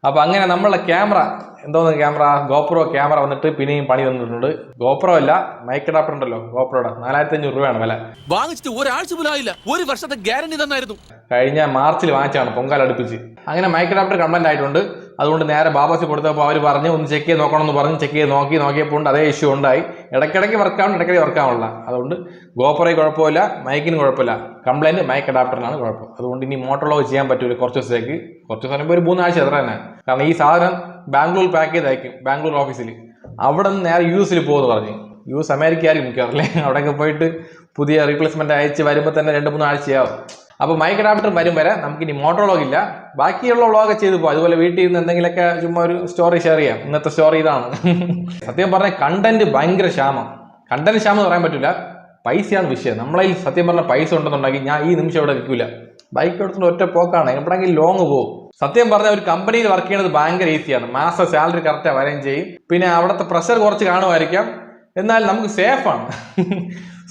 അപ്പോൾ അങ്ങനെ നമ്മളെ ക്യാമറ എന്തോന്ന് ക്യാമറ ഗോപ്രോ ക്യാമറ വന്നിട്ട് പിന്നെയും പണി തന്നിട്ടുണ്ട്. ഗോപ്രോ അല്ല, മൈക്ക് അഡാപ്റ്റർ ഉണ്ടല്ലോ ഗോപ്രോയുടെ, 4500 രൂപയാണ് വില. വാങ്ങിച്ചിട്ട് ഒരാഴ്ച പോലും ആയില്ല, 1 വർഷത്തെ ഗ്യാരണ്ടി തന്നായിരുന്നു. കഴിഞ്ഞ മാർച്ചിൽ വാങ്ങിച്ചാണ്, പൊങ്കാല അടുപ്പിച്ച്. അങ്ങനെ മൈക്ക് അഡാപ്റ്റർ കംപ്ലൈന്റ് ആയിട്ടുണ്ട്. അതുകൊണ്ട് നേരെ ബാബാസി കൊടുത്തപ്പോൾ അവർ പറഞ്ഞു ഒന്ന് ചെക്ക് ചെയ്ത് നോക്കണമെന്ന് പറഞ്ഞ് ചെക്ക് ചെയ്ത് നോക്കിയപ്പോൾ അതേ ഇഷ്യൂ ഉണ്ടായി. ഇടയ്ക്കിടയ്ക്ക് വർക്കാവും, ഇടയ്ക്കിടയ്ക്ക് വർക്കാവില്ല. അതുകൊണ്ട് ഗോപ്രോയ്ക്ക് കുഴപ്പമില്ല, മൈക്കിന് കുഴപ്പമില്ല, കംപ്ലൈന്റ് മൈക്ക് അഡാപ്റ്ററിനാണ് കുഴപ്പം. അതുകൊണ്ട് ഇനി മോട്ടോളോഗ് ചെയ്യാൻ പറ്റൂല കുറച്ച് ദിവസത്തേക്ക്. കുറച്ച് ദിവസം ഒരു 3 ആഴ്ച എത്ര തന്നെ. കാരണം ഈ സാധനം ബാംഗ്ലൂർ പാക്ക് ചെയ്ത് അയക്കും, ബാംഗ്ലൂർ ഓഫീസിൽ. അവിടെ നിന്ന് നേരെ US പോകുമെന്ന് പറഞ്ഞു. US അമേരിക്ക ആയിരിക്കും മിക്കവാറില്ലേ. അവിടെയൊക്കെ പോയിട്ട് പുതിയ റീപ്ലേസ്മെന്റ് അയച്ച് വരുമ്പോൾ തന്നെ 2-3 ആഴ്ചയാവും. അപ്പോൾ മൈക്ക് അഡാപ്റ്റർ വരും വരെ നമുക്കിനി മോട്ടോളോഗ് ഇല്ല, ബാക്കിയുള്ള വ്ളോഗ് ചെയ്ത് പോകും. അതുപോലെ വീട്ടിൽ നിന്ന് എന്തെങ്കിലുമൊക്കെ ചുമ്മാ ഒരു സ്റ്റോറി ഷെയർ ചെയ്യാം. ഇന്നത്തെ സ്റ്റോറി ഇതാണ്. സത്യം പറഞ്ഞാൽ കണ്ടന്റ് ഭയങ്കര ക്ഷാമം. കണ്ടന്റ് ക്ഷാമം എന്ന് പറയാൻ പറ്റില്ല, പൈസയാണ് വിഷയം. നമ്മളതിൽ സത്യം പറഞ്ഞാൽ പൈസ ഉണ്ടെന്നുണ്ടെങ്കിൽ ഞാൻ ഈ നിമിഷം ഇവിടെ നിൽക്കില്ല. ബൈക്ക് എടുത്തുകൊണ്ട് ഒറ്റ പോക്കാണ്, എവിടെയെങ്കിലും ലോങ് പോകും. സത്യം പറഞ്ഞാൽ ഒരു കമ്പനിയിൽ വർക്ക് ചെയ്യുന്നത് ഭയങ്കര ഈസിയാണ്. മാസം സാലറി കറക്റ്റ് വരികയും ചെയ്യും. പിന്നെ അവിടുത്തെ പ്രഷർ കുറച്ച് കാണുമായിരിക്കാം, എന്നാൽ നമുക്ക് സേഫാണ്.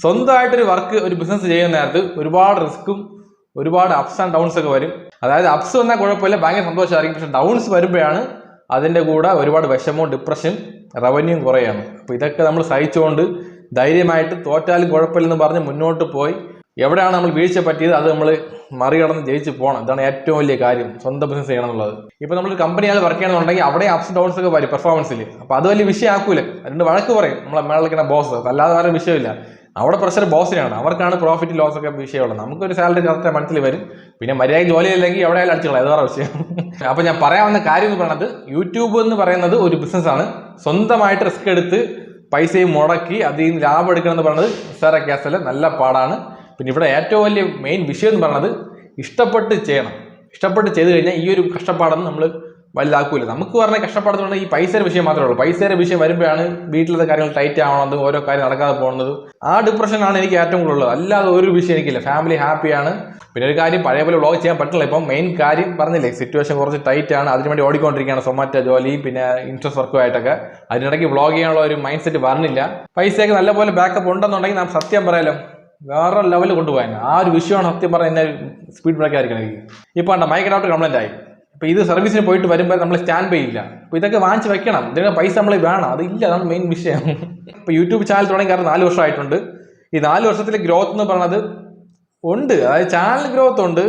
സ്വന്തമായിട്ടൊരു വർക്ക്, ഒരു ബിസിനസ് ചെയ്യുന്ന നേരത്ത് ഒരുപാട് റിസ്ക്കും ഒരുപാട് അപ്സ് ആൻഡ് ഡൗൺസ് ഒക്കെ വരും. അതായത് അപ്സ് വന്നാൽ കുഴപ്പമില്ല, ഭയങ്കര സന്തോഷമായിരിക്കും. പക്ഷെ ഡൗൺസ് വരുമ്പോഴാണ് അതിൻ്റെ കൂടെ ഒരുപാട് വിഷമവും ഡിപ്രഷൻ, റവന്യൂവും കുറയാണ്. അപ്പോൾ ഇതൊക്കെ നമ്മൾ സഹിച്ചുകൊണ്ട് ധൈര്യമായിട്ട് തോറ്റാലും കുഴപ്പമില്ലെന്ന് പറഞ്ഞ് മുന്നോട്ട് പോയി എവിടെയാണ് നമ്മൾ വീഴ്ച പറ്റിയത് അത് നമ്മൾ മറികടന്ന് ജയിച്ച് പോകണം. ഇതാണ് ഏറ്റവും വലിയ കാര്യം, സ്വന്തം ബിസിനസ് ചെയ്യണം എന്നുള്ളത്. ഇപ്പോൾ നമ്മൾ കമ്പനിയാണ് വർക്ക് ചെയ്യണമെന്നുണ്ടെങ്കിൽ അവിടെ അപ്സ് ഡൗൺസ് ഒക്കെ വരും പെർഫോമൻസിൽ. അപ്പോൾ അത് വലിയ വിഷയം ആക്കൂല, അതിൻ്റെ വഴക്ക് പറയും നമ്മളെ മേളിക്കുന്ന ബോസ്. അല്ലാതെ വേറെ വിഷയമില്ല. അവിടെ പ്രഷർ ബോസിനാണ്, അവർക്കാണ് പ്രോഫിറ്റ് ലോസ് ഒക്കെ വിഷയമുള്ളത്. നമുക്കൊരു സാലറി കറക്റ്റ് മന്ത്ലി വരും. പിന്നെ മര്യാദ ജോലി ഇല്ലെങ്കിൽ എവിടെ ആയാലും അടിച്ചുകളാം, അത് വേറെ വിഷയം. അപ്പോൾ ഞാൻ പറയാവുന്ന കാര്യം എന്ന് പറയുന്നത്, യൂട്യൂബ് എന്ന് പറയുന്നത് ഒരു ബിസിനസ്സാണ്. സ്വന്തമായിട്ട് റിസ്ക് എടുത്ത് പൈസയും മുടക്കി അതിൽ നിന്ന് ലാഭം എടുക്കണം എന്ന് പറയുന്നത് സാറ കേസല്ല, നല്ല പാടാണ്. പിന്നെ ഇവിടെ ഏറ്റവും വലിയ മെയിൻ വിഷയം എന്ന് പറയുന്നത് ഇഷ്ടപ്പെട്ട് ചെയ്യണം. ഇഷ്ടപ്പെട്ട് ചെയ്ത് കഴിഞ്ഞാൽ ഈ ഒരു കഷ്ടപ്പാടൊന്നും നമ്മൾ വലുതാക്കൂല. നമുക്ക് പറഞ്ഞ കഷ്ടപ്പാടെന്ന് പറഞ്ഞാൽ ഈ പൈസയുടെ വിഷയം മാത്രമേ ഉള്ളൂ. പൈസയുടെ വിഷയം വരുമ്പോഴാണ് വീട്ടിലത്തെ കാര്യങ്ങൾ ടൈറ്റ് ആവണത്, ഓരോ കാര്യം നടക്കാതെ പോകുന്നത്. ആ ഡിപ്രഷനാണ് എനിക്ക് ഏറ്റവും കൂടുതൽ ഉള്ളത്. അല്ലാതെ ഒരു വിഷയം എനിക്കില്ല. ഫാമിലി ഹാപ്പിയാണ്. പിന്നെ ഒരു കാര്യം, പഴയ പോലെ വ്ളോഗ് ചെയ്യാൻ പറ്റില്ല. ഇപ്പം മെയിൻ കാര്യം പറഞ്ഞില്ലേ, സിറ്റുവേഷൻ കുറച്ച് ടൈറ്റ് ആണ്. അതിനുവേണ്ടി ഓടിക്കൊണ്ടിരിക്കുകയാണ്, സൊമാറ്റോ ജോലി പിന്നെ ഇൻട്രസ്റ്റ് വർക്കുമായിട്ടൊക്കെ. അതിനിടയ്ക്ക് വ്ളോഗ് ചെയ്യാനുള്ള ഒരു മൈൻഡ് സെറ്റ് വരണില്ല. പൈസയൊക്കെ നല്ലപോലെ ബാക്കപ്പ് ഉണ്ടെന്നുണ്ടെങ്കിൽ നാം സത്യം പറയാലോ വേറെ ലെവലിൽ കൊണ്ടുപോകാൻ. ആ ഒരു വിഷയമാണ് സത്യം പറഞ്ഞാൽ എന്നെ സ്പീഡ് ബ്രേക്ക് ആയിരിക്കണം എനിക്ക്. ഇപ്പോൾ കണ്ട മൈക്ക് അഡാപ്റ്റർ കംപ്ലൈന്റ് ആയി. അപ്പോൾ ഇത് സർവീസിന് പോയിട്ട് വരുമ്പോൾ നമ്മൾ സ്റ്റാൻഡ് ബൈ ഇല്ല. അപ്പോൾ ഇതൊക്കെ വാങ്ങിച്ച് വെക്കണം, ഇതിന് പൈസ നമ്മൾ വേണം. അതില്ല, അതാണ് മെയിൻ വിഷയം. ഇപ്പോൾ യൂട്യൂബ് ചാനൽ തുടങ്ങി കാരണം 4 വർഷമായിട്ടുണ്ട്. ഈ 4 വർഷത്തിലെ ഗ്രോത്ത് എന്ന് പറയുന്നത് ഉണ്ട്. അതായത് ചാനൽ ഗ്രോത്ത് ഉണ്ട്,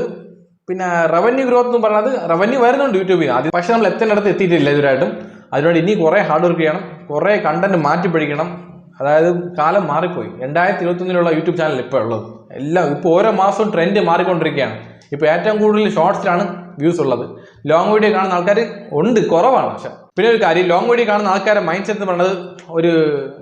പിന്നെ റവന്യൂ ഗ്രോത്ത് എന്ന് പറയുന്നത് റവന്യൂ വരുന്നുണ്ട് യൂട്യൂബിൽ ആദ്യം. പക്ഷെ നമ്മൾ എത്തേണ്ടടുത്ത് എത്തിയിട്ടില്ല ഇതുവരായിട്ടും. അതിനുവേണ്ടി ഇനി കുറേ ഹാർഡ് വർക്ക് ചെയ്യണം, കുറേ കണ്ടന്റ് മാറ്റി പഠിക്കണം. അതായത് കാലം മാറിപ്പോയി. 2021 യൂട്യൂബ് ചാനൽ ഇപ്പോൾ ഉള്ളത് എല്ലാം ഇപ്പോൾ ഓരോ മാസവും ട്രെൻഡ് മാറിക്കൊണ്ടിരിക്കുകയാണ്. ഇപ്പോൾ ഏറ്റവും കൂടുതൽ ഷോർട്സിലാണ് വ്യൂസ് ഉള്ളത്. ലോങ് വീഡിയോ കാണുന്ന ആൾക്കാർ ഉണ്ട്, കുറവാണ്. പക്ഷെ പിന്നെ ഒരു കാര്യം, ലോങ് വീഡിയോ കാണുന്ന ആൾക്കാരുടെ മൈൻഡ് സെറ്റ് എന്ന് പറയുന്നത് ഒരു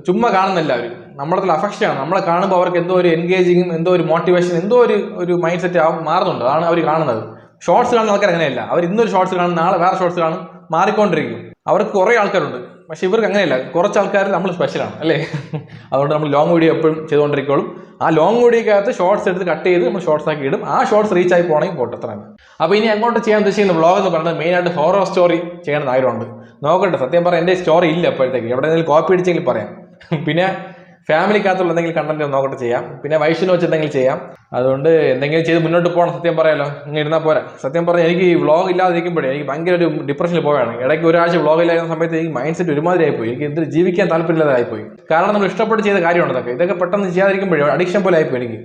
ചുമ്മാ കാണുന്നില്ല, അവർ നമ്മളതിൽ അഫക്ഷനാണ്. നമ്മളെ കാണുമ്പോൾ അവർക്ക് എന്തോ ഒരു എൻഗേജിങ്ങും എന്തോ ഒരു മോട്ടിവേഷൻ എന്തോ ഒരു മൈൻഡ് സെറ്റ് മാറുന്നുണ്ട്. അതാണ് അവർ കാണുന്നത്. ഷോർട്സ് കാണുന്ന ആൾക്കാർ അങ്ങനെയല്ല. അവർ ഇന്നൊരു ഷോർട്സ് കാണും, നാളെ വേറെ ഷോർട്സ് കാണും, മാറിക്കൊണ്ടിരിക്കും. അവർക്ക് കുറേ ആൾക്കാരുണ്ട്. പക്ഷെ ഇവർക്ക് അങ്ങനെയല്ല, കുറച്ച് ആൾക്കാർ നമ്മൾ സ്പെഷ്യലാണ് അല്ലേ. അതുകൊണ്ട് നമ്മൾ ലോങ് വീഡിയോ എപ്പോഴും ചെയ്തുകൊണ്ടിരിക്കോളും. ആ ലോങ് വീഡിയോക്കകത്ത് ഷോർട്സ് എടുത്ത് കട്ട് ചെയ്ത് നമ്മൾ ഷോർട്സ് ആക്കി ഇടും. ആ ഷോർട്സ് റീച്ച് ആയി പോകണമെങ്കിൽ പോട്ടെ, അത്രയാണ്. അപ്പോൾ ഇനി അങ്ങോട്ട് ചെയ്യാൻ ഉദ്ദേശിക്കുന്ന വ്ളോഗ് എന്ന് പറയുന്നത് മെയിനായിട്ട് ഹൊറർ സ്റ്റോറി ചെയ്യണമെന്ന് ആഗ്രഹമുണ്ട്. നോക്കട്ടെ, സത്യം പറഞ്ഞാൽ എൻ്റെ സ്റ്റോറി ഇല്ല അപ്പോഴത്തേക്ക്. എവിടെയെങ്കിലും കോപ്പി അടിച്ചെങ്കിൽ പറയാം. പിന്നെ ഫാമിലിക്കകത്തുള്ള എന്തെങ്കിലും കണ്ടന്റ് നോക്കട്ടെ ചെയ്യാം. പിന്നെ വൈഷ്ണു വെച്ച് എന്തെങ്കിലും ചെയ്യാം. അതുകൊണ്ട് എന്തെങ്കിലും ചെയ്ത് മുന്നോട്ട് പോകണം. സത്യം പറയാലോ, ഇങ്ങനെ ഇരുന്നാൽ പോരാ. സത്യം പറഞ്ഞാൽ എനിക്ക് വ്ളോഗ് ഇല്ലാതിരിക്കുമ്പോഴേ എനിക്ക് ഭയങ്കര ഒരു ഡിപ്രഷനിൽ പോവുകയാണ്. ഇടയ്ക്ക് ഒരാഴ്ച വ്ളോഗ് ഇല്ലായിരുന്ന സമയത്ത് എനിക്ക് മൈൻഡ് സെറ്റ് ഒരുമാതിരി ആയിപ്പോയി. എനിക്ക് എന്തൊരു ജീവിക്കാൻ താല്പര്യമില്ലാതായിപ്പോയി. കാരണം നമ്മൾ ഇഷ്ടപ്പെട്ട് ചെയ്ത കാര്യമാണ് ഇതൊക്കെ. ഇതൊക്കെ പെട്ടെന്ന് ചെയ്യാതിരിക്കുമ്പോഴേ അഡിക്ഷൻ പോലെ ആയിപ്പോയി എനിക്ക്.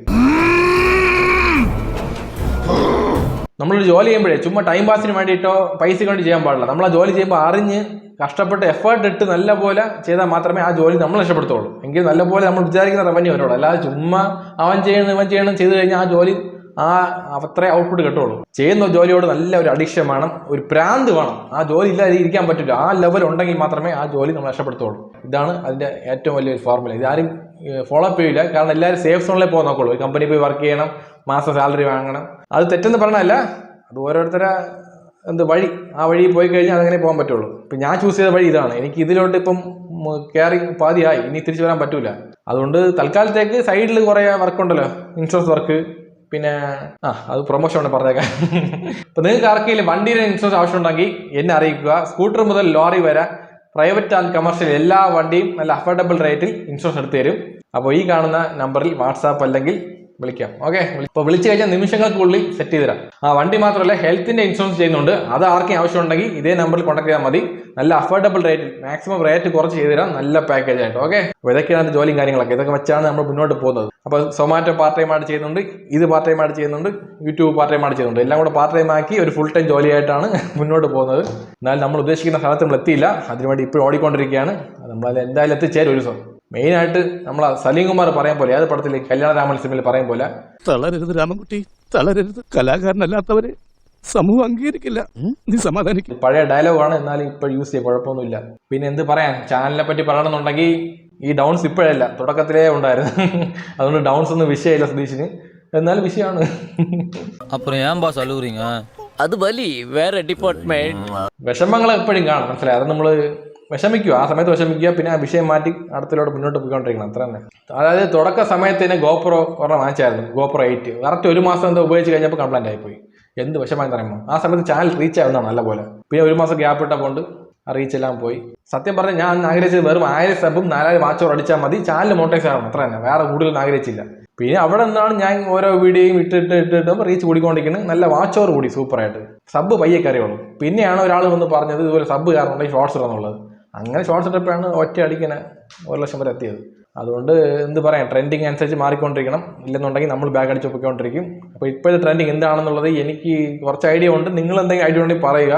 നമ്മളൊരു ജോലി ചെയ്യുമ്പോഴേ ചുമ്മാ ടൈം പാസിന് വേണ്ടിയിട്ടോ പൈസ കൊണ്ട് ചെയ്യാൻ പാടില്ല. നമ്മൾ ആ ജോലി ചെയ്യുമ്പോൾ അറിഞ്ഞ് കഷ്ടപ്പെട്ട് എഫേർട്ട് ഇട്ട് നല്ലപോലെ ചെയ്താൽ മാത്രമേ ആ ജോലി നമ്മൾ രക്ഷപ്പെടുത്തുള്ളൂ. എങ്കിൽ നല്ലപോലെ നമ്മൾ വിചാരിക്കുന്ന റവന്യൂ വരുള്ളൂ. അല്ലാതെ ചുമ്മാ അവൻ ചെയ്യണം ചെയ്ത് കഴിഞ്ഞാൽ ആ ജോലി അത്രേ ഔട്ട്പുട്ട് കിട്ടുള്ളൂ. ചെയ്യുന്ന ജോലിയോട് നല്ല ഒരു അഡിക്ഷൻ വേണം, ഒരു പ്രാന്ത് വേണം. ആ ജോലി ഇല്ലാതെ ഇരിക്കാൻ പറ്റില്ല. ആ ലെവൽ ഉണ്ടെങ്കിൽ മാത്രമേ ആ ജോലി നമ്മൾ രക്ഷപ്പെടുത്തുള്ളൂ. ഇതാണ് അതിൻ്റെ ഏറ്റവും വലിയൊരു ഫോർമുല. ഇതാരും ഫോളോ അപ്പ് ചെയ്യില്ല. കാരണം എല്ലാവരും സേഫ് സോണിലേ പോകാൻ നോക്കുള്ളൂ. ഒരു കമ്പനി പോയി വർക്ക് ചെയ്യണം, മാസം സാലറി വാങ്ങണം. അത് തെറ്റെന്ന് പറഞ്ഞല്ല, അത് ഓരോരുത്തരെ വഴി. ആ വഴി പോയി കഴിഞ്ഞാൽ അതങ്ങനെ പോകാൻ പറ്റുള്ളൂ. ഇപ്പം ഞാൻ ചൂസ് ചെയ്ത വഴി ഇതാണ്. എനിക്ക് ഇതിലോട്ട് ഇപ്പം കയറി പാതിയായി, ഇനി തിരിച്ചു വരാൻ പറ്റൂല. അതുകൊണ്ട് തൽക്കാലത്തേക്ക് സൈഡിൽ കുറേ വർക്കുണ്ടല്ലോ, ഇൻഷുറൻസ് വർക്ക്, പിന്നെ അത് പ്രൊമോഷൻ ഉണ്ട് പറഞ്ഞേക്കാം. ഇപ്പം നിങ്ങൾക്ക് ആർക്കെങ്കിലും വണ്ടിയുടെ ഇൻഷുറൻസ് ആവശ്യമുണ്ടെങ്കിൽ എന്നെ അറിയിക്കുക. സ്കൂട്ടർ മുതൽ ലോറി വരെ പ്രൈവറ്റ് ആൻഡ് കമേഴ്ഷ്യൽ എല്ലാ വണ്ടിയും നല്ല അഫോർഡബിൾ റേറ്റിൽ ഇൻഷുറൻസ് എടുത്തു തരും. അപ്പോൾ ഈ കാണുന്ന നമ്പറിൽ വാട്സാപ്പ് അല്ലെങ്കിൽ വിളിക്കാം. ഓക്കെ, ഇപ്പോൾ വിളിച്ചു കഴിഞ്ഞാൽ നിമിഷങ്ങൾക്കുള്ളിൽ സെറ്റ് ചെയ്ത് തരാം. ആ വണ്ടി മാത്രമല്ല ഹെൽത്തിന്റെ ഇൻഷുറൻസ് ചെയ്യുന്നുണ്ട്. അത് ആർക്കും ആവശ്യമുണ്ടെങ്കിൽ ഇതേ നമ്പറിൽ കോൺടാക്ട് ചെയ്താൽ മതി. നല്ല അഫോർഡബിൾ റേറ്റ്, മാക്സിമം റേറ്റ് കുറച്ച് ചെയ്ത് തരാം, നല്ല പാക്കേജ് ആയിട്ട്. ഓക്കെ, അപ്പോൾ ഇതൊക്കെയാണ് ജോലിയും കാര്യങ്ങളൊക്കെ. ഇതൊക്കെ വെച്ചാണ് നമ്മൾ മുന്നോട്ട് പോകുന്നത്. അപ്പോൾ സൊമാറ്റോ പാർട്ട് ടൈം ആയിട്ട് ചെയ്യുന്നുണ്ട്, ഇത് പാർട്ട് ടൈം ആയിട്ട് ചെയ്യുന്നുണ്ട്, യൂട്യൂബ് പാർട്ട് ടൈം ആയിട്ട് ചെയ്യുന്നുണ്ട്. എല്ലാം കൂടെ പാർട്ട് ടൈം ആക്കി ഒരു ഫുൾ ടൈം ജോലിയായിട്ടാണ് മുന്നോട്ട് പോകുന്നത്. എന്നാൽ നമ്മൾ ഉദ്ദേശിക്കുന്ന സ്ഥലത്ത് നമ്മൾ എത്തിയില്ല, അതിനുവേണ്ടി ഇപ്പോൾ ഓടിക്കൊണ്ടിരിക്കുകയാണ്. നമ്മളത് എന്തായാലും എത്തിച്ചേരും ഒരു ദിവസം. മെയിനായിട്ട് നമ്മളെ സലീം കുമാർ പറയാൻ പോലെ, ഏത് പടത്തിൽ കല്യാണരാമൻ സിനിമയിൽ പറയും പോലെ, തളരരുത് രാമൻകുട്ടി, തളരരുത്. കലാകാരനല്ലാത്തവരെ സമൂഹം അംഗീകരിക്കില്ല. നീ സമാധാനിക്കും. പഴയ ഡയലോഗാണ്, എന്നാലും ഇപ്പോൾ യൂസ് ചെയ്യാൻ കുഴപ്പമൊന്നുമില്ല. പിന്നെ എന്ത് പറയാൻ, ചാനലിനെ പറ്റി പറയണമെന്നുണ്ടെങ്കിൽ ഈ ഡൗൺസ് ഇപ്പോഴല്ല, തുടക്കത്തിലേ ഉണ്ടായിരുന്നു. അതുകൊണ്ട് ഡൗൺസ് ഒന്നും വിഷയമില്ല സതീഷിന്, എന്നാലും വിഷയമാണ്. அப்புறம் ஏன்பா சொல்லுறீங்க? அது வலி வேற டிபார்ட்மெண்ட். വിഷമങ്ങൾ എപ്പോഴും കാണും, മനസ്സിലായി. അത് നമ്മൾ വിഷമിക്കുക, ആ സമയത്ത് വിഷമിക്കുക, പിന്നെ ആ വിഷയം മാറ്റി അടുത്തിലോട്ട് മുന്നോട്ട് പോയിക്കൊണ്ടിരിക്കണം, അത്ര തന്നെ. അതായത് തുടക്ക സമയത്ത് തന്നെ GoPro ഒരെണ്ണം വാങ്ങിച്ചായിരുന്നു, GoPro 8. കറക്റ്റ് ഒരു മാസം എന്താ ഉപയോഗിച്ച് കഴിഞ്ഞപ്പോൾ കംപ്ലൈന്റ് ആയിപ്പോയി. എന്ത് വിഷമാണെന്ന് പറയുമ്പോൾ ആ സമയത്ത് ചാനൽ റീച്ച് ആവുന്നതാണ് നല്ലപോലെ. പിന്നെ ഒരു മാസം ഗ്യാപ്പ് ഇട്ടപ്പോൾ ആ റീച്ച് എല്ലാം പോയി. സത്യം പറഞ്ഞാൽ ഞാൻ ആഗ്രഹിച്ചത് വെറും 1000 സബും 4000 വാച്ചോർ അടിച്ചാൽ മതി, ചാനൽ മോണിറ്റൈസ് ആവണം, അത്ര തന്നെ. വേറെ കൂടുതലൊന്നും ആഗ്രഹിച്ചില്ല. പിന്നെ അവിടെ നിന്നാണ് ഞാൻ ഓരോ വീഡിയോയും ഇട്ടിട്ട് റീച്ച് കൂടിക്കൊണ്ടിരിക്കുന്നത്. നല്ല വാച്ചോർ കൂടി സൂപ്പറായിട്ട്. സബ് പയ്യെ കറിയുള്ളൂ. പിന്നെയാണ് ഒരാൾ വന്ന് പറഞ്ഞത് ഇതുപോലെ സബ് കാരണം ഷോർട്സ് ഇടുന്നുള്ളത്. അങ്ങനെ ഷോർട്സ് ഇട്ടപ്പോഴാണ് ഒറ്റ അടിക്കണ 1 ലക്ഷം വരെ എത്തിയത്. അതുകൊണ്ട് എന്ത് പറയാം, ട്രെൻഡിങ് അനുസരിച്ച് മാറിക്കൊണ്ടിരിക്കണം. ഇല്ലെന്നുണ്ടെങ്കിൽ നമ്മൾ ബാഗ് അടിച്ച് പോയിക്കൊണ്ടിരിക്കും. അപ്പോൾ ഇപ്പോഴത്തെ ട്രെൻഡിങ് എന്താണെന്നുള്ളത് എനിക്ക് കുറച്ച് ഐഡിയ ഉണ്ട്. നിങ്ങൾ എന്തെങ്കിലും ഐഡിയ ഉണ്ടെങ്കിൽ പറയുക.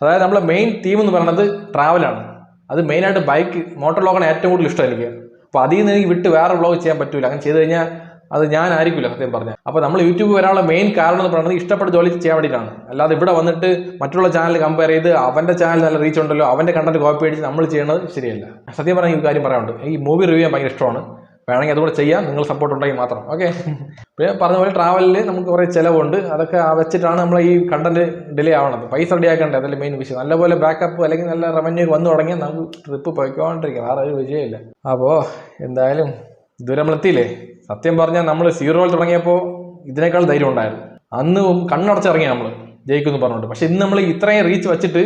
അതായത് നമ്മളെ മെയിൻ തീം എന്ന് പറയുന്നത് ട്രാവലാണ്. അത് മെയിനായിട്ട് ബൈക്ക്, മോട്ടോർ വ്ളോഗാണ് ഏറ്റവും കൂടുതൽ ഇഷ്ടം എനിക്ക്. അപ്പോൾ അതിൽ നിന്ന് എനിക്ക് വിട്ട് വേറെ വ്ളോഗ് ചെയ്യാൻ പറ്റില്ല. അങ്ങനെ ചെയ്ത് കഴിഞ്ഞാൽ അത് ഞാനായിരിക്കില്ല സത്യം പറഞ്ഞാൽ. അപ്പോൾ നമ്മൾ യൂട്യൂബ് വരാനുള്ള മെയിൻ കാരണം എന്ന് പറയുന്നത് ഇഷ്ടപ്പെട്ട ജോലി ചെയ്യാൻ വേണ്ടിയിട്ടാണ്. അല്ലാതെ ഇവിടെ വന്നിട്ട് മറ്റുള്ള ചാനൽ കമ്പയർ ചെയ്ത് അവൻ്റെ ചാനൽ നല്ല റീച്ച് ഉണ്ടല്ലോ, അവൻ്റെ കണ്ടന്റ് കോപ്പി അടിച്ച് നമ്മൾ ചെയ്യണത് ശരിയല്ല. സത്യം പറഞ്ഞാൽ ഈ കാര്യം പറയാനുണ്ട്. ഈ മൂവി റിവ്യൂ ചെയ്യാൻ ഭയങ്കര ഇഷ്ടമാണ്. വേണമെങ്കിൽ അതുകൂടെ ചെയ്യാം, നിങ്ങൾ സപ്പോർട്ട് ഉണ്ടെങ്കിൽ മാത്രം. ഓക്കെ, പിന്നെ പറഞ്ഞ പോലെ ട്രാവലിൽ നമുക്ക് കുറേ ചിലവുണ്ട്. അതൊക്കെ വെച്ചിട്ടാണ് നമ്മൾ ഈ കണ്ടന്റ് ഡിലേ ആവണത്. പൈസ റെഡി ആക്കേണ്ടത് അതല്ലേ മെയിൻ വിഷയം. നല്ലപോലെ ബാക്കപ്പ് അല്ലെങ്കിൽ നല്ല റവന്യൂ വന്നു തുടങ്ങിയാൽ നമുക്ക് ട്രിപ്പ് പോയിക്കൊണ്ടിരിക്കാം, വേറെ ഒരു വിഷയമില്ല. അപ്പോൾ എന്തായാലും ഇതുവരെ നമ്മളെത്തിയില്ലേ. സത്യം പറഞ്ഞാൽ നമ്മൾ 0 തുടങ്ങിയപ്പോൾ ഇതിനേക്കാൾ ധൈര്യം ഉണ്ടായിരുന്നു. അന്ന് കണ്ണടച്ചിറങ്ങിയ നമ്മൾ ജയിക്കുമെന്ന് പറഞ്ഞുകൊണ്ട്. പക്ഷെ ഇന്ന് നമ്മൾ ഇത്രയും റീച്ച് വെച്ചിട്ട്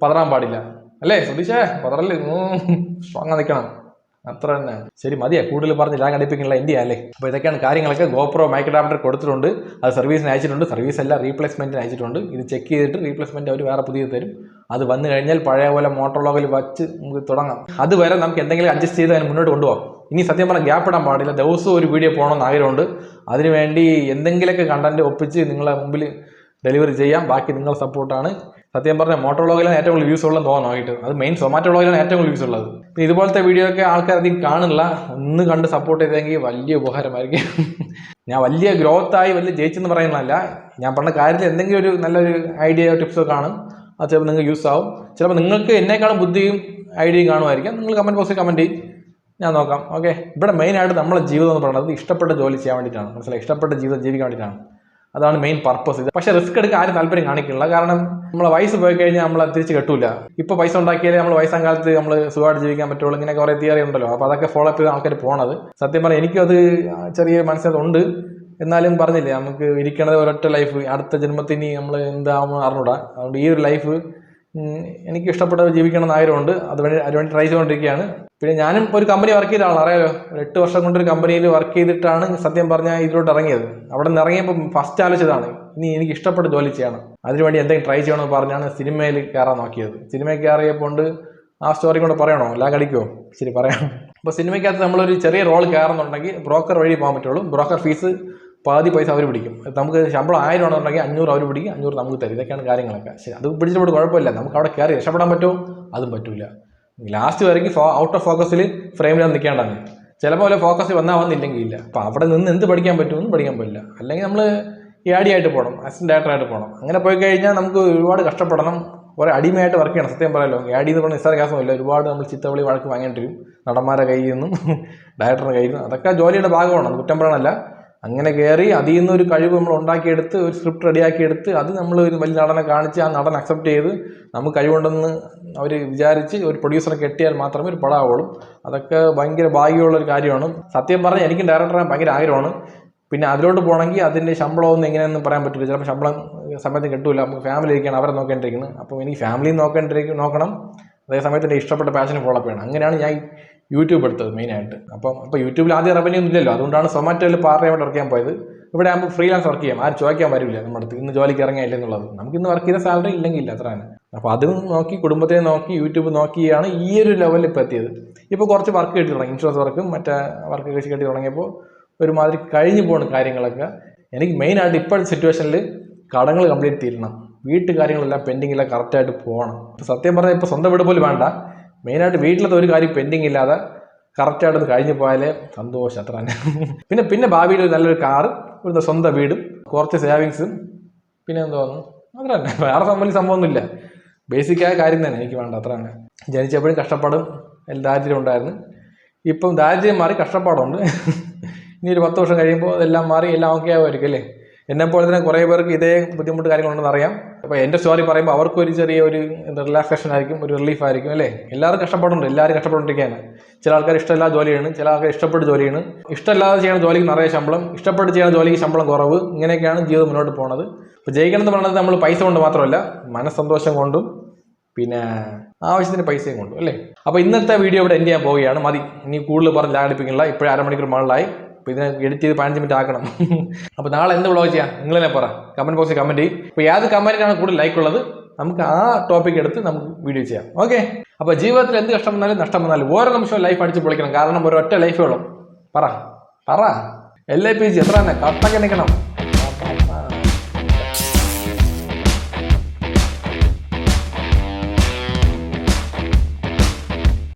പതറാൻ പാടില്ല, അല്ലേ സുധീഷേ? പതറല്ലേ, സ്ട്രോങ് നിൽക്കണം, അത്ര തന്നെ. ശരി, മതിയാ കൂടുതൽ പറഞ്ഞ് ലാഗ് അടിപ്പിക്കുന്നില്ല, ഇന്ത്യ അല്ലേ. അപ്പോൾ ഇതൊക്കെയാണ് കാര്യങ്ങളൊക്കെ. GoPro മൈക്ക് അഡാപ്റ്റർ കൊടുത്തിട്ടുണ്ട്, അത് സർവീസിന് അയച്ചിട്ടുണ്ട്. സർവീസ് അല്ല, റീപ്ലേസ്മെൻറ്റിന് അയച്ചിട്ടുണ്ട്. ഇത് ചെക്ക് ചെയ്തിട്ട് റീപ്ലേസ്മെൻറ്റ് അവർ വേറെ പുതിയത് തരും. അത് വന്നു കഴിഞ്ഞാൽ പഴയ പോലെ മോട്ടോർ വ്ളോഗിൽ വച്ച് നമുക്ക് തുടങ്ങാം. അതുവരെ നമുക്ക് എന്തെങ്കിലും അഡ്ജസ്റ്റ് ചെയ്ത് അതിന് മുന്നോട്ട് കൊണ്ടുപോകാം. ഇനി സത്യം പറഞ്ഞാൽ ഗ്യാപ്പ് ഇടാൻ പാടില്ല. ദിവസവും ഒരു വീഡിയോ പോകണമെന്ന് ആഗ്രഹമുണ്ട്. അതിനുവേണ്ടി എന്തെങ്കിലുമൊക്കെ കണ്ടന്റ് ഒപ്പിച്ച് നിങ്ങളെ മുമ്പിൽ ഡെലിവറി ചെയ്യാം. ബാക്കി നിങ്ങളുടെ സപ്പോർട്ടാണ്. സത്യം പറഞ്ഞാൽ മോട്ടോർ വ്ളോഗിലാണ് ഏറ്റവും കൂടുതൽ വ്യൂസ് ഉള്ളതെന്ന് തോന്നുന്നു. അത് മെയിൻ സൊമാറ്റോ വ്ളോഗിലാണ് ഏറ്റവും കൂടുതൽ വ്യൂസ് ഉള്ളത്. പിന്നെ ഇതുപോലത്തെ വീഡിയോ ഒക്കെ ആൾക്കാർ അധികം കാണില്ല. ഒന്ന് കണ്ട് സപ്പോർട്ട് ചെയ്തെങ്കിൽ വലിയ ഉപകാരമായിരിക്കും. ഞാൻ വലിയ ഗ്രോത്തായി വലിയ ജയിച്ചെന്ന് പറയുന്നതല്ല, ഞാൻ പറഞ്ഞ കാര്യത്തിൽ എന്തെങ്കിലും ഒരു നല്ലൊരു ഐഡിയ ടിപ്സോ കാണും. അത് ചിലപ്പോൾ നിങ്ങൾക്ക് യൂസ് ആവും. ചിലപ്പോൾ നിങ്ങൾക്ക് എന്നെക്കാളും ബുദ്ധിയും ഐഡിയയും കാണുമായിരിക്കും. നിങ്ങൾ കമൻറ്റ് ബോക്സിൽ കമൻറ്റ് ചെയ്യും, ഞാൻ നോക്കാം. ഓക്കെ, ഇവിടെ മെയിനായിട്ട് നമ്മളെ ജീവിതം എന്ന് പറയുന്നത് ഇഷ്ടപ്പെട്ട ജോലി ചെയ്യാൻ വേണ്ടിയിട്ടാണ്, മനസ്സിലായി. ഇഷ്ടപ്പെട്ട ജീവിതം ജീവിക്കാൻ വേണ്ടിയിട്ടാണ്. അതാണ് മെയിൻ പർപ്പസ്. ഇത് പക്ഷേ റിസ്ക് എടുക്കാൻ ആരും താല്പര്യം കാണിക്കില്ല. കാരണം നമ്മളെ വയസ്സ് പോയി കഴിഞ്ഞാൽ നമ്മൾ തിരിച്ച് കെട്ടൂല. ഇപ്പോൾ പൈസ ഉണ്ടാക്കിയാലേ നമ്മൾ വയസ്സാം കാലത്ത് നമ്മൾ സുഖമായിട്ട് ജീവിക്കാൻ പറ്റുള്ളൂ. ഇങ്ങനെ കുറേ തിയറി ഉണ്ടല്ലോ. അപ്പോൾ അതൊക്കെ ഫോളോ അപ്പ് ചെയ്ത് ആൾക്കാർ പോണത്. സത്യം പറഞ്ഞാൽ എനിക്കും അത് ചെറിയ മനസ്സിലുണ്ട്. എന്നാലും പറഞ്ഞില്ലേ, നമുക്ക് ഇരിക്കണത് ഒരൊറ്റ ലൈഫ്. അടുത്ത ജന്മത്തിന് നമ്മൾ എന്താണെന്ന് അറിഞ്ഞൂടാ. അതുകൊണ്ട് ഈ ഒരു ലൈഫ് എനിക്ക് ഇഷ്ടപ്പെട്ടത് ജീവിക്കണം എന്ന് ആഗ്രഹമുണ്ട്. അതിനുവേണ്ടി ട്രൈ ചെയ്തുകൊണ്ടിരിക്കുകയാണ്. പിന്നെ ഞാനും ഒരു കമ്പനി വർക്ക് ചെയ്ത ആളാണ്, അറിയാലോ. 8 വർഷം കൊണ്ടൊരു കമ്പനിയിൽ വർക്ക് ചെയ്തിട്ടാണ് സത്യം പറഞ്ഞാൽ ഇതിലോട്ട് ഇറങ്ങിയത്. അവിടെ നിന്ന് ഇറങ്ങിയപ്പോൾ ഫസ്റ്റ് ആലോചിച്ചതാണ്, ഇനി എനിക്ക് ഇഷ്ടപ്പെട്ട ജോലി ചെയ്യണം, അതിനുവേണ്ടി എന്തെങ്കിലും ട്രൈ ചെയ്യണമെന്ന് പറഞ്ഞാണ് സിനിമയിൽ കയറാൻ നോക്കിയത്. സിനിമയിൽ കയറിയപ്പോൾ ആ സ്റ്റോറി കൊണ്ട് പറയണോ, ലാഗ് അടിക്കുമോ? ശരി, പറയാം. അപ്പോൾ സിനിമയ്ക്കകത്ത് നമ്മളൊരു ചെറിയ റോൾ കയറുന്നുണ്ടെങ്കിൽ ബ്രോക്കർ വഴി പോകാൻ പറ്റുള്ളൂ. ബ്രോക്കർ ഫീസ് പാതി പൈസ അവർ പിടിക്കും. നമുക്ക് ശമ്പളം 1000 ആണെന്നുണ്ടെങ്കിൽ 500 അവർ പിടിക്കും, 500 നമുക്ക് തരും. ഇതൊക്കെയാണ് കാര്യങ്ങളൊക്കെ. ശരി, അത് പിടിച്ചിട്ട് കുഴപ്പമില്ല. നമുക്ക് അവിടെ കയറി രക്ഷപ്പെടാൻ പറ്റുമോ? അതും പറ്റില്ല. ലാസ്റ്റ് വരയ്ക്ക് ഔട്ട് ഓഫ് ഫോക്കസിൽ ഫ്രെയിമിൽ നിൽക്കേണ്ടതാണ്. ചിലപ്പോൾ വല്ല ഫോക്കസ് വന്നില്ലെങ്കിൽ ഇല്ല. അപ്പോൾ അവിടെ നിന്ന് എന്ത് പഠിക്കാൻ പറ്റുമെന്ന് പഠിക്കാൻ പറ്റില്ല. അല്ലെങ്കിൽ നമ്മൾ ആയിട്ട് പോകണം, അസിസ്റ്റന്റ് ഡയറക്ടറായിട്ട് പോകണം. അങ്ങനെ പോയി കഴിഞ്ഞാൽ നമുക്ക് ഒരുപാട് കഷ്ടപ്പെടണം, കുറേ അടിമയായിട്ട് വർക്ക് ചെയ്യണം. സത്യം പറയാമല്ലോ, ആഡ് എന്ന് പറഞ്ഞാൽ നിസ്സാര കേസമില്ല. ഒരുപാട് നമ്മൾ ചിത്തവിളി വഴക്ക് വാങ്ങേണ്ടി വരും, നടന്മാരുടെ കയ്യിൽ നിന്നും ഡയറക്ടറുടെ കയ്യിൽ നിന്നും. അതൊക്കെ ജോലിയുടെ ഭാഗമാണ്, അത് കുറ്റം പറയാനല്ല. അങ്ങനെ കയറി അതിൽ നിന്നൊരു കഴിവ് നമ്മൾ ഉണ്ടാക്കിയെടുത്ത് ഒരു സ്ക്രിപ്റ്റ് റെഡിയാക്കിയെടുത്ത് അത് നമ്മൾ ഒരു വലിയ നടനെ കാണിച്ച് ആ നടൻ അക്സെപ്റ്റ് ചെയ്ത് നമുക്ക് കഴിവുണ്ടെന്ന് അവർ വിചാരിച്ച് ഒരു പ്രൊഡ്യൂസറെ കെട്ടിയാൽ മാത്രമേ ഒരു പടമാവുള്ളൂ. അതൊക്കെ ഭയങ്കര ഭാഗ്യമുള്ളൊരു കാര്യമാണ്. സത്യം പറഞ്ഞാൽ എനിക്കും ഡയറക്ടറാൻ ഭയങ്കര ആഗ്രഹമാണ്. പിന്നെ അതിലോട്ട് പോകണമെങ്കിൽ അതിൻ്റെ ശമ്പളമൊന്നും എങ്ങനെയൊന്നും പറയാൻ പറ്റില്ല. ചിലപ്പോൾ ശമ്പളം സമയത്ത് കിട്ടില്ല. നമുക്ക് ഫാമിലി ഇരിക്കണം, അവരെ നോക്കേണ്ടിയിരിക്കുന്നത്. അപ്പോൾ എനിക്ക് ഫാമിലി നോക്കണം, അതേ സമയത്ത് എൻ്റെ ഇഷ്ടപ്പെട്ട പാഷന് ഫോളോ ചെയ്യണം. അങ്ങനെയാണ് ഞാൻ യൂട്യൂബ് എടുത്തത് മെയിനായിട്ട്. അപ്പോൾ യൂട്യൂബിൽ ആദ്യം റവന്യൂ ഒന്നും ഇല്ലല്ലോ, അതുകൊണ്ടാണ് സൊമാറ്റോയിൽ പാർട്ട് ടൈം വർക്ക് ചെയ്യാൻ പോയത്. ഇവിടെ ആകുമ്പോൾ ഫ്രീലാൻസ് വർക്ക് ചെയ്യാം, ആരും ചോദിക്കാൻ വരില്ല നമ്മുടെ അടുത്ത് ഇന്ന് ജോലിക്ക് ഇറങ്ങിയില്ല എന്നുള്ളത്. നമുക്ക് ഇന്ന് വർക്ക് ചെയ്ത സാലറി ഇല്ലെങ്കിൽ അത്ര തന്നെ. അപ്പോൾ അതും നോക്കി കുടുംബത്തെ നോക്കി യൂട്യൂബ് നോക്കിയാണ് ഈ ഒരു ലെവലിൽ ഇപ്പോൾ എത്തിയത്. ഇപ്പോൾ കുറച്ച് വർക്ക് കിട്ടി തുടങ്ങി, ഇൻഷുറൻസ് വർക്കും മറ്റേ വർക്ക് കിട്ടി തുടങ്ങിയപ്പോൾ ഒരുമാതിരി കഴിഞ്ഞു പോകുന്ന കാര്യങ്ങളൊക്കെ. എനിക്ക് മെയിനായിട്ട് ഇപ്പോഴത്തെ സിറ്റുവേഷനിൽ കടങ്ങൾ കംപ്ലീറ്റ് തീരണം, വീട്ടുകാര്യങ്ങളെല്ലാം പെൻഡിങ്ങില്ല കറക്റ്റായിട്ട് പോകണം. സത്യം പറഞ്ഞാൽ ഇപ്പോൾ സ്വന്തം വീട് പോലും വേണ്ട, മെയിനായിട്ട് വീട്ടിലത്തെ ഒരു കാര്യം പെൻഡിങ് ഇല്ലാതെ കറക്റ്റായിട്ടൊന്ന് കഴിഞ്ഞു പോയാലേ സന്തോഷം അത്ര തന്നെ. പിന്നെ ഭാവിയിൽ ഒരു നല്ലൊരു കാറ്, ഒരു സ്വന്തം വീടും കുറച്ച് സേവിങ്സും, പിന്നെ എന്തോന്നു അത്ര തന്നെ. വേറെ സംഭവമൊന്നുമില്ല, ബേസിക്കായ കാര്യം തന്നെ എനിക്ക് വേണ്ട അത്ര തന്നെ. ജനിച്ചപ്പോഴും കഷ്ടപ്പാടും ദാരിദ്ര്യം ഉണ്ടായിരുന്നു, ഇപ്പം ദാരിദ്ര്യം മാറി കഷ്ടപ്പാടുണ്ട്. ഇനി ഒരു 10 വർഷം കഴിയുമ്പോൾ അതെല്ലാം മാറി എല്ലാം ഓക്കെ ആവുമായിരിക്കും അല്ലേ. എന്നെപ്പോലെ തന്നെ കുറേ പേർക്ക് ഇതേ ബുദ്ധിമുട്ട് കാര്യങ്ങളുണ്ടെന്ന് അറിയാം. അപ്പോൾ എൻ്റെ സ്റ്റോറി പറയുമ്പോൾ അവർക്കൊരു ചെറിയൊരു റിലാക്സേഷൻ ആയിരിക്കും, ഒരു റിലീഫ് ആയിരിക്കും അല്ലേ. എല്ലാവരും കഷ്ടപ്പാടുണ്ട്, എല്ലാവരും കഷ്ടപ്പെട്ടുകൊണ്ടിരിക്കുകയാണ്. ചില ആൾക്കാർ ഇഷ്ടമില്ലാത്ത ജോലിയാണ്, ചില ആൾക്കാർ ഇഷ്ടപ്പെട്ട് ജോലിയാണ്. ഇഷ്ടമില്ലാതെ ചെയ്യുന്ന ജോലിക്ക് നിറയെ ശമ്പളം, ഇഷ്ടപ്പെട്ട് ചെയ്യുന്ന ജോലിക്ക് ശമ്പളം കുറവ്, ഇങ്ങനെയൊക്കെയാണ് ജീവിതം മുന്നോട്ട് പോകുന്നത്. അപ്പോൾ ജയിക്കണം എന്ന് പറയുന്നത് നമ്മൾ പൈസ കൊണ്ട് മാത്രമല്ല, മനസ്സന്തോഷം കൊണ്ടും പിന്നെ ആവശ്യത്തിന് പൈസയും കൊണ്ടും അല്ലേ. അപ്പോൾ ഇന്നത്തെ വീഡിയോ ഇവിടെ എൻഡ് ചെയ്യാൻ പോവുകയാണ്, മതി. ഇനി കൂടുതൽ പറഞ്ഞ് ലാഗടിപ്പിക്കില്ല, ഇപ്പോഴും 1/2 മണിക്കൂർ മുകളിലായി. അപ്പോൾ ഇതിനെ എഡിറ്റ് ചെയ്ത് 15 മിനിറ്റ് ആക്കണം. അപ്പോൾ നാളെ എന്ത് വ്ളോഗ് ചെയ്യാം നിങ്ങൾ തന്നെ പറ, കമൻറ്റ് ബോക്സിൽ കമൻറ്റ് ചെയ്യും. ഇപ്പോൾ ഏത് കമൻറ്റിനാണ് കൂടുതൽ ലൈക്ക് ഉള്ളത് നമുക്ക് ആ ടോപ്പിക് എടുത്ത് നമുക്ക് വീഡിയോ ചെയ്യാം. ഓക്കെ. അപ്പോൾ ജീവിതത്തിൽ എന്ത് കഷ്ടം വന്നാലും നഷ്ടം വന്നാലും ഓരോ നിമിഷവും ലൈഫ് അടിച്ച് പൊളിക്കണം, കാരണം ഒരൊറ്റ ലൈഫേ ഉള്ളൂ. പറ LIPG എത്ര തന്നെ കട്ടൊക്കെ നിൽക്കണം.